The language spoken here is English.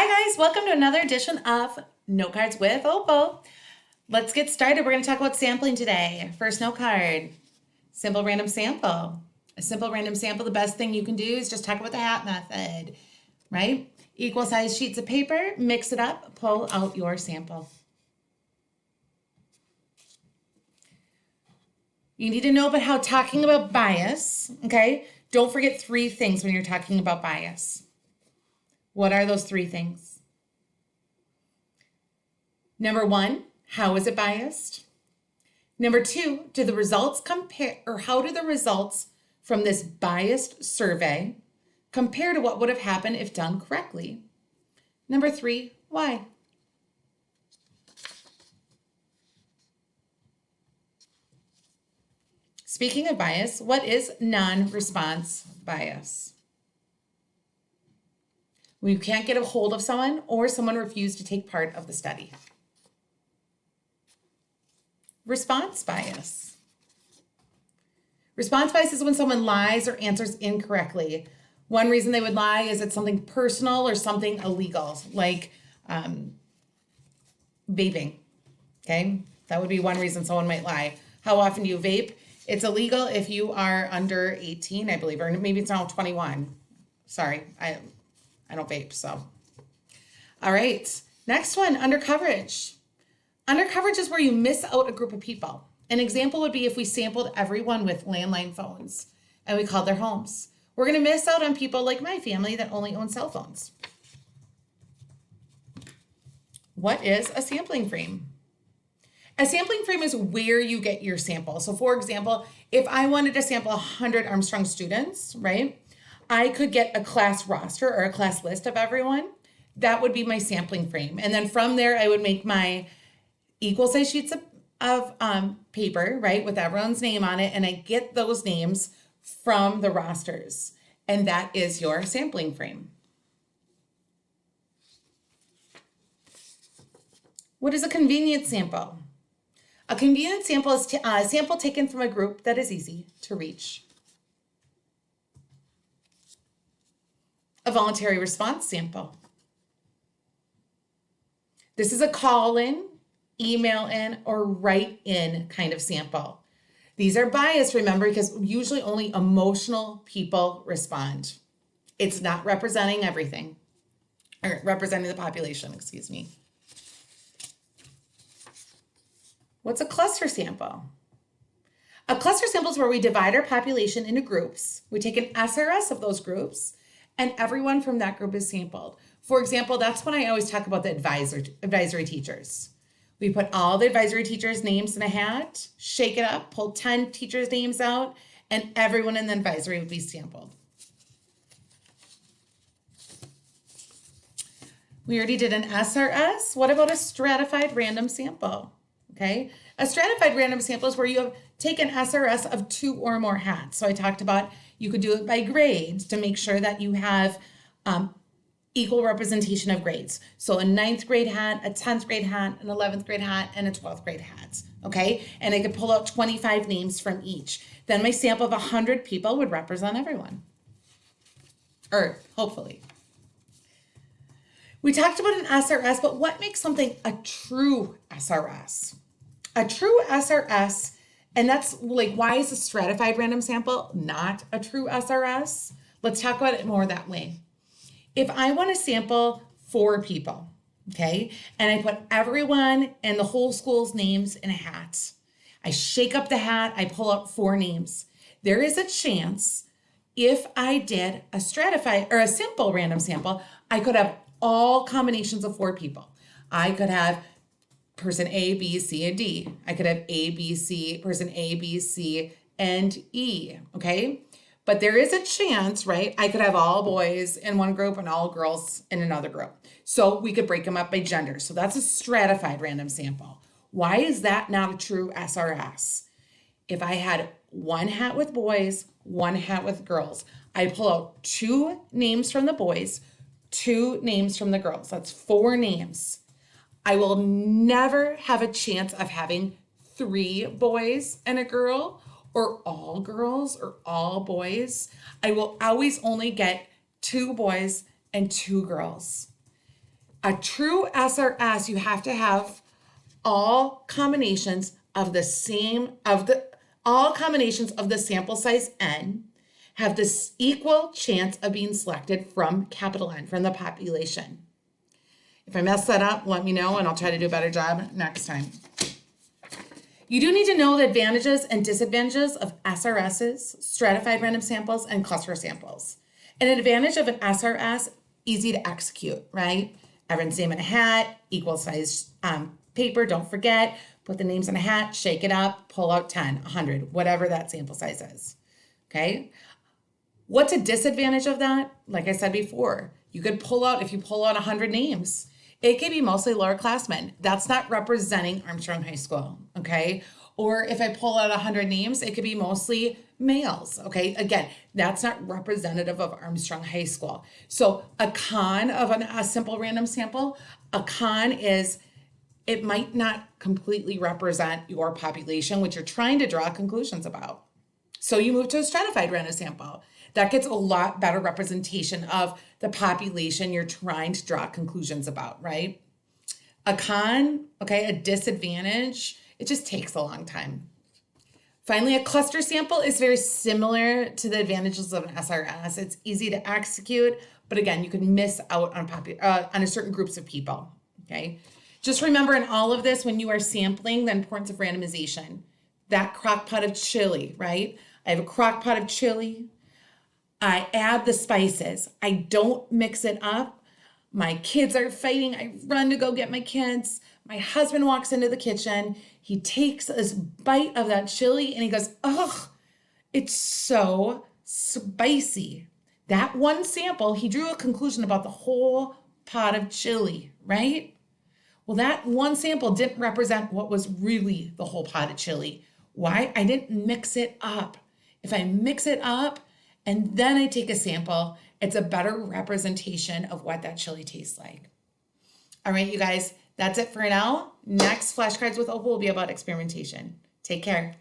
Hi guys, welcome to another edition of Note Cards with Opel. Let's get started. We're going to talk about sampling today. First note card, simple random sample. A simple random sample, the best thing you can do is just talk about the hat method, right? Equal size sheets of paper, mix it up, pull out your sample. You need to know about how talking about bias, okay? Don't forget three things when you're talking about bias. What are those three things? Number one, how is it biased? Number two, do the results compare, or how do the results from this biased survey compare to what would have happened if done correctly? Number three, why? Speaking of bias, what is non-response bias? When you can't get a hold of someone or someone refused to take part of the study. Response bias. Response bias is when someone lies or answers incorrectly. One reason they would lie is it's something personal or something illegal, like vaping, okay? That would be one reason someone might lie. How often do you vape? It's illegal if you are under 18, I believe, or maybe it's now 21. Sorry, I don't vape, so. All right, next one, undercoverage. Undercoverage is where you miss out a group of people. An example would be if we sampled everyone with landline phones and we called their homes. We're gonna miss out on people like my family that only own cell phones. What is a sampling frame? A sampling frame is where you get your sample. So for example, if I wanted to sample 100 Armstrong students, right? I could get a class roster or a class list of everyone. That would be my sampling frame. And then from there, I would make my equal size sheets of paper, right, with everyone's name on it. And I get those names from the rosters. And that is your sampling frame. What is a convenient sample? A convenient sample is a sample taken from a group that is easy to reach. A voluntary response sample. This is a call in, email in, or write in kind of sample. These are biased, remember, because usually only emotional people respond. It's not representing everything, or representing the population, excuse me. What's a cluster sample? A cluster sample is where we divide our population into groups. We take an SRS of those groups, and everyone from that group is sampled. For example, that's when I always talk about the advisory teachers. We put all the advisory teachers' names in a hat, shake it up, pull 10 teachers' names out, and everyone in the advisory would be sampled. We already did an SRS. What about a stratified random sample? Okay, a stratified random sample is where you have taken SRS of 2 or more hats. So I talked about you could do it by grades to make sure that you have equal representation of grades. So a 9th grade hat, a 10th grade hat, an 11th grade hat, and a 12th grade hat, okay? And I could pull out 25 names from each. Then my sample of 100 people would represent everyone, or hopefully. We talked about an SRS, but what makes something a true SRS? A true SRS, and that's like, why is a stratified random sample not a true SRS? Let's talk about it more that way. If I want to sample 4 people, okay, and I put everyone and the whole school's names in a hat, I shake up the hat, I pull out 4 names. There is a chance if I did a stratified or a simple random sample, I could have all combinations of 4 people. I could have person A, B, C, and D. I could have A, B, C, person A, B, C, and E, okay? But there is a chance, right? I could have all boys in one group and all girls in another group. So we could break them up by gender. So that's a stratified random sample. Why is that not a true SRS? If I had 1 hat with boys, 1 hat with girls, I pull out 2 names from the boys, 2 names from the girls. That's 4 names. I will never have a chance of having 3 boys and a girl, or all girls or all boys. I will always only get 2 boys and 2 girls. A true SRS, you have to have all combinations of the sample size N have this equal chance of being selected from capital N, from the population. If I mess that up, let me know and I'll try to do a better job next time. You do need to know the advantages and disadvantages of SRSs, stratified random samples, and cluster samples. An advantage of an SRS, easy to execute, right? Everyone's name in a hat, equal size paper, don't forget, put the names in a hat, shake it up, pull out 10, 100, whatever that sample size is, okay? What's a disadvantage of that? Like I said before, you could pull out, if you pull out 100 names, it could be mostly lower classmen. That's not representing Armstrong High School, okay? Or if I pull out 100 names, it could be mostly males, okay? Again, that's not representative of Armstrong High School. So a con of a simple random sample, a con is it might not completely represent your population, which you're trying to draw conclusions about. So you move to a stratified random sample. That gets a lot better representation of the population you're trying to draw conclusions about, right? A con, okay, a disadvantage, it just takes a long time. Finally, a cluster sample is very similar to the advantages of an SRS. It's easy to execute, but again, you can miss out on a certain groups of people, okay? Just remember in all of this, when you are sampling, the importance of randomization. That crock pot of chili, right? I have a crock pot of chili. I add the spices. I don't mix it up. My kids are fighting. I run to go get my kids. My husband walks into the kitchen. He takes a bite of that chili and he goes, "Ugh, it's so spicy." That one sample, he drew a conclusion about the whole pot of chili, right? Well, that one sample didn't represent what was really the whole pot of chili. Why? I didn't mix it up. If I mix it up and then I take a sample, it's a better representation of what that chili tastes like. All right, you guys, that's it for now. Next Flashcards with Opel will be about experimentation. Take care.